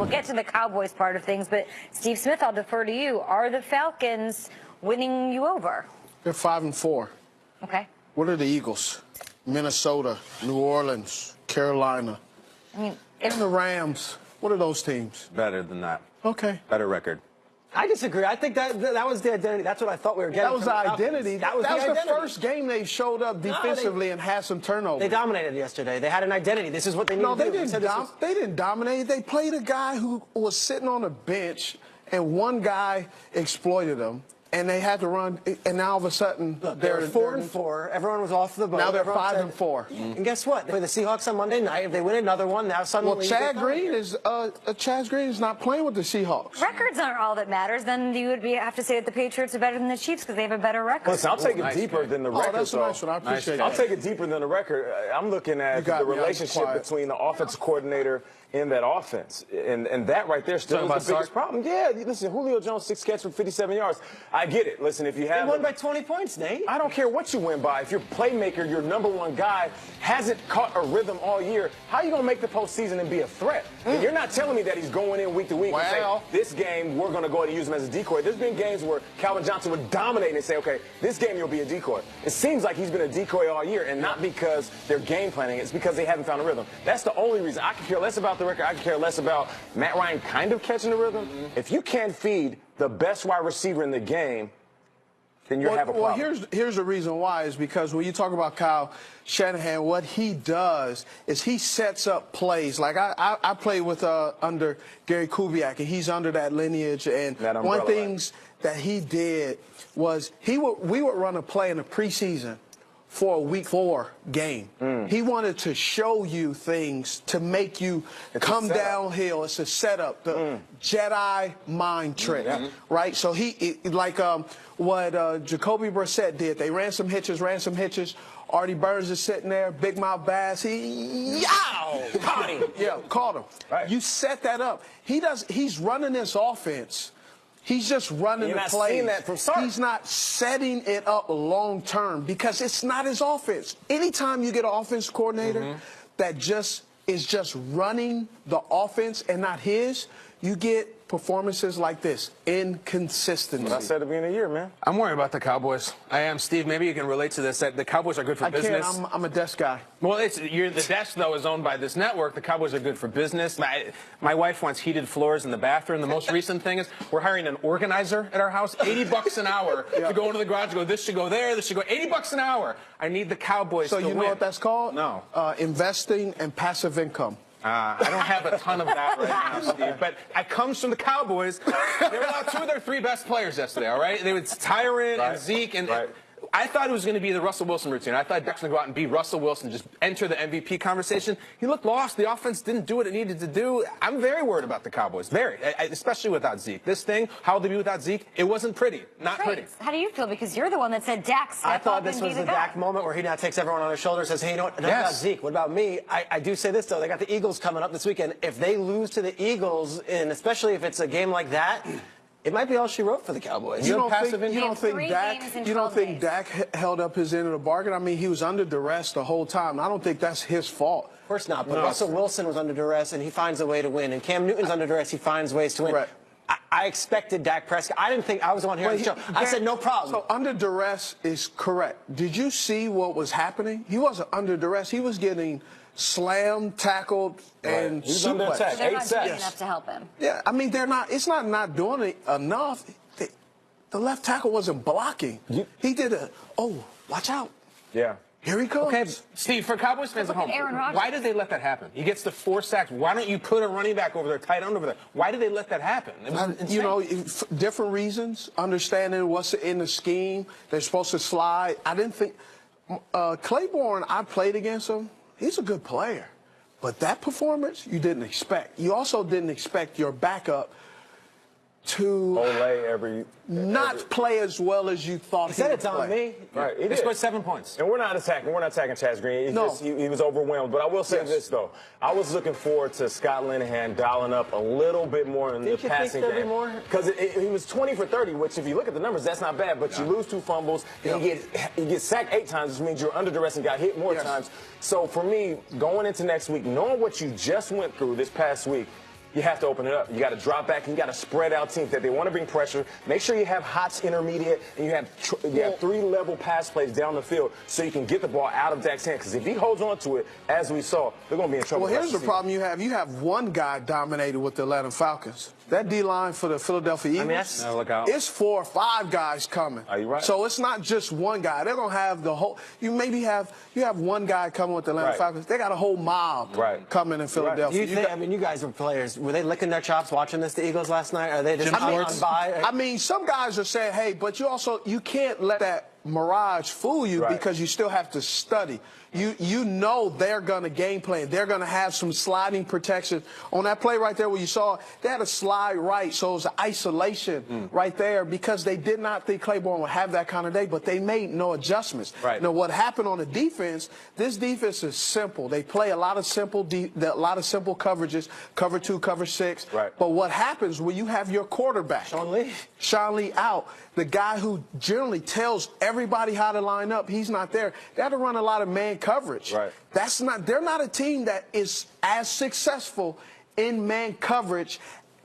We'll get to the Cowboys part of things, but Steve Smith, I'll defer to you. Are the Falcons winning you over? They're 5-4. Okay. What are the Eagles? Minnesota, New Orleans, Carolina. I mean, and the Rams. What are those teams? Better than that. Okay. Better record. I disagree. I think that was the identity. That's what I thought we were getting. That was the identity. That was the first game they showed up defensively and had some turnovers. They dominated yesterday. They had an identity. This is what they needed to do. They didn't dominate. They played a guy who was sitting on the bench, and one guy exploited them. And they had to run, and now all of a sudden they're 4-4. Everyone was off the boat. Now they're 5-4. And guess what? They play the Seahawks on Monday night. If they win another one, now suddenly. Well, Chad Green is not playing with the Seahawks. Records aren't all that matters. Then you would have to say that the Patriots are better than the Chiefs because they have a better record. Listen, I'll take it deeper than the record. Oh, that's a nice one. I appreciate that. I'll take it deeper than the record. I'm looking at the relationship between the offensive coordinator and that offense. And that right there still is the biggest problem. Yeah, listen, Julio Jones, 6 catches for 57 yards. I get it. Listen, if you have... They won by 20 points, Nate. I don't care what you win by. If your playmaker, your #1 guy, hasn't caught a rhythm all year, how are you going to make the postseason and be a threat? And you're not telling me that he's going in week to week and say, this game, we're going to go ahead and use him as a decoy. There's been games where Calvin Johnson would dominate and say, okay, this game you'll be a decoy. It seems like he's been a decoy all year, and not because they're game planning. It's because they haven't found a rhythm. That's the only reason. I can care less about the record. I can care less about Matt Ryan kind of catching the rhythm. If you can't feed the best wide receiver in the game, then you have a problem. Well, here's the reason why is because when you talk about Kyle Shanahan, what he does is he sets up plays. Like I played with under Gary Kubiak, and he's under that lineage. And one of the things that he did was we would run a play in the preseason for a week 4 game. He wanted to show you things to make you come downhill. It's a setup, the Jedi mind trick, right? So what Jacoby Brissett did. They ran some hitches. Artie Burns is sitting there, big mouth bass. Caught him. Yeah, caught him. Right. You set that up. He's running this offense. He's just running the plays. He's not setting it up long term because it's not his offense. Anytime you get an offense coordinator that is just running the offense and not his, you get performances like this, inconsistency. What I said at the beginning of the year, man. I'm worried about the Cowboys. I am. Steve, maybe you can relate to this. That the Cowboys are good for business. I'm a desk guy. Well, the desk, though, is owned by this network. The Cowboys are good for business. My wife wants heated floors in the bathroom. The most recent thing is we're hiring an organizer at our house, $80 an hour to go into the garage and go, this should go there, this should go, $80 an hour. I need the Cowboys to win. So you know what that's called? No. Investing and passive income. I don't have a ton of that right now, Steve, but it comes from the Cowboys. They were out 2 of their 3 best players yesterday, all right? They were Tyron and Zeke, and I thought it was going to be the Russell Wilson routine. I thought Dak's going to go out and beat Russell Wilson, just enter the MVP conversation. He looked lost. The offense didn't do what it needed to do. I'm very worried about the Cowboys, especially without Zeke. This thing, how will they be without Zeke? It wasn't pretty, not pretty. How do you feel? Because you're the one that said Dak step up. I thought this was the Dak moment where he now takes everyone on his shoulders and says, hey, you know what, enough about Zeke. What about me? I do say this, though. They got the Eagles coming up this weekend. If they lose to the Eagles, and especially if it's a game like that, it might be all she wrote for the Cowboys. You don't think Dak held up his end of the bargain? I mean, he was under duress the whole time. I don't think that's his fault. Of course not. But Russell Wilson was under duress, and he finds a way to win. And Cam Newton's under duress. He finds ways to win. Right. I expected Dak Prescott. I didn't think I was the one here on the show. I said no problem. So under duress is correct. Did you see what was happening? He wasn't under duress. He was getting slammed, tackled, and he's under attack. They're not doing enough to help him. Yeah, I mean, they're not. It's not doing it enough. The left tackle wasn't blocking. He did watch out. Yeah. Here he comes. Okay, Steve, for Cowboys fans at home, why did they let that happen? He gets the 4 sacks. Why don't you put a running back over there, tight end over there? Why did they let that happen? It was insane. You know, different reasons, understanding what's in the scheme. They're supposed to slide. I didn't think Claiborne, I played against him. He's a good player. But that performance, you didn't expect. You also didn't expect your backup to not play as well as you thought he said would it's on play. me. Right, They scored 7 points. And we're not attacking Chaz Green. He was overwhelmed. But I will say this, though. I was looking forward to Scott Linehan dialing up a little bit more in the passing game. Because he was 20 for 30, which if you look at the numbers, that's not bad. But you lose 2 fumbles. And you get sacked 8 times, which means you're under duress and got hit more times. So for me, going into next week, knowing what you just went through this past week, you have to open it up. You got to drop back and you got to spread out teams that they want to bring pressure. Make sure you have hots intermediate and you have three-level pass plays down the field so you can get the ball out of Dak's hand. Because if he holds on to it, as we saw, they're going to be in trouble. Well, here's the problem you have. You have one guy dominated with the Atlanta Falcons. That D-line for the Philadelphia Eagles, it's 4 or 5 guys coming. Are you right? So it's not just one guy. They're going to have the whole – you have one guy coming with the Atlanta Falcons. They got a whole mob coming in Philadelphia. Do you think, I mean, you guys are players. Were they licking their chops watching this, the Eagles, last night? Are they just on by? I mean, some guys are saying, hey, but you can't let that mirage fool you because you still have to study. You know they're going to game plan. They're going to have some sliding protection. On that play right there where you saw, they had a slide right, so it was isolation right there because they did not think Claiborne would have that kind of day, but they made no adjustments. Now, what happened on the defense, this defense is simple. They play a lot of simple coverages, cover 2, cover 6. But what happens when you have your quarterback, Sean Lee out, the guy who generally tells everybody how to line up, he's not there. They have to run a lot of man coverage. They're not a team that is as successful in man coverage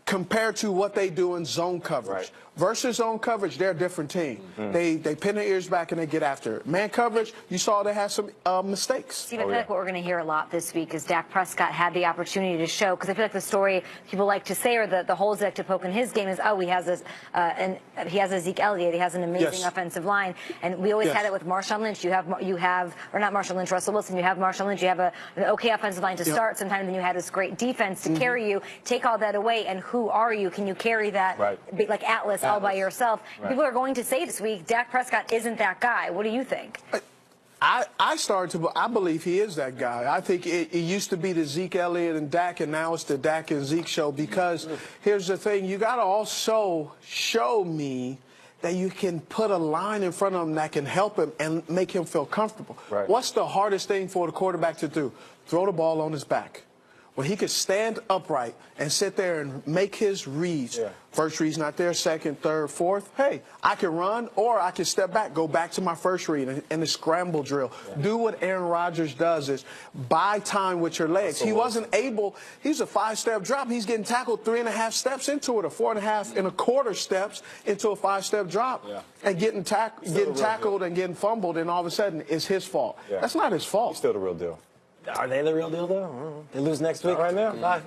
compared to what they do in zone coverage. Versus zone coverage, they're a different team. They pin their ears back and they get after it. Man coverage, you saw they had some mistakes. Steve, I feel like what we're going to hear a lot this week is Dak Prescott had the opportunity to show, because I feel like the story people like to say, or the holes that to poke in his game is, oh, he has this, and he has a Zeke Elliott, he has an amazing offensive line, and we always had it with Marshawn Lynch. You have, or not Marshawn Lynch, Russell Wilson. You have Marshawn Lynch. You have an okay offensive line to start. Sometimes then you had this great defense to carry you. Take all that away, and who are you? Can you carry that like Atlas all by yourself? People are going to say this week, Dak Prescott isn't that guy. What do you think? I believe he is that guy. I think it used to be the Zeke Elliott and Dak, and now it's the Dak and Zeke show, because here's the thing. You got to also show me that you can put a line in front of him that can help him and make him feel comfortable. What's the hardest thing for the quarterback to do? Throw the ball on his back. When he could stand upright and sit there and make his reads. First read's not there, second, third, fourth. Hey, I can run or I can step back, go back to my first read and the scramble drill. Do what Aaron Rodgers does, is buy time with your legs. He wasn't able, he's a 5-step drop. He's getting tackled 3.5 steps into it, or 4.25 steps into a 5-step drop. And getting tackled and getting fumbled, and all of a sudden it's his fault. That's not his fault. He's still the real deal. Are they the real deal, though? They lose next week? Right now.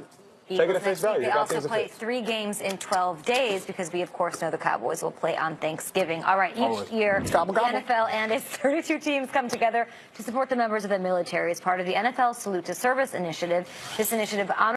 Take it at face value. They also play 3 games in 12 days because we, of course, know the Cowboys will play on Thanksgiving. All right, each year, the NFL and its 32 teams come together to support the members of the military as part of the NFL Salute to Service initiative. This initiative honors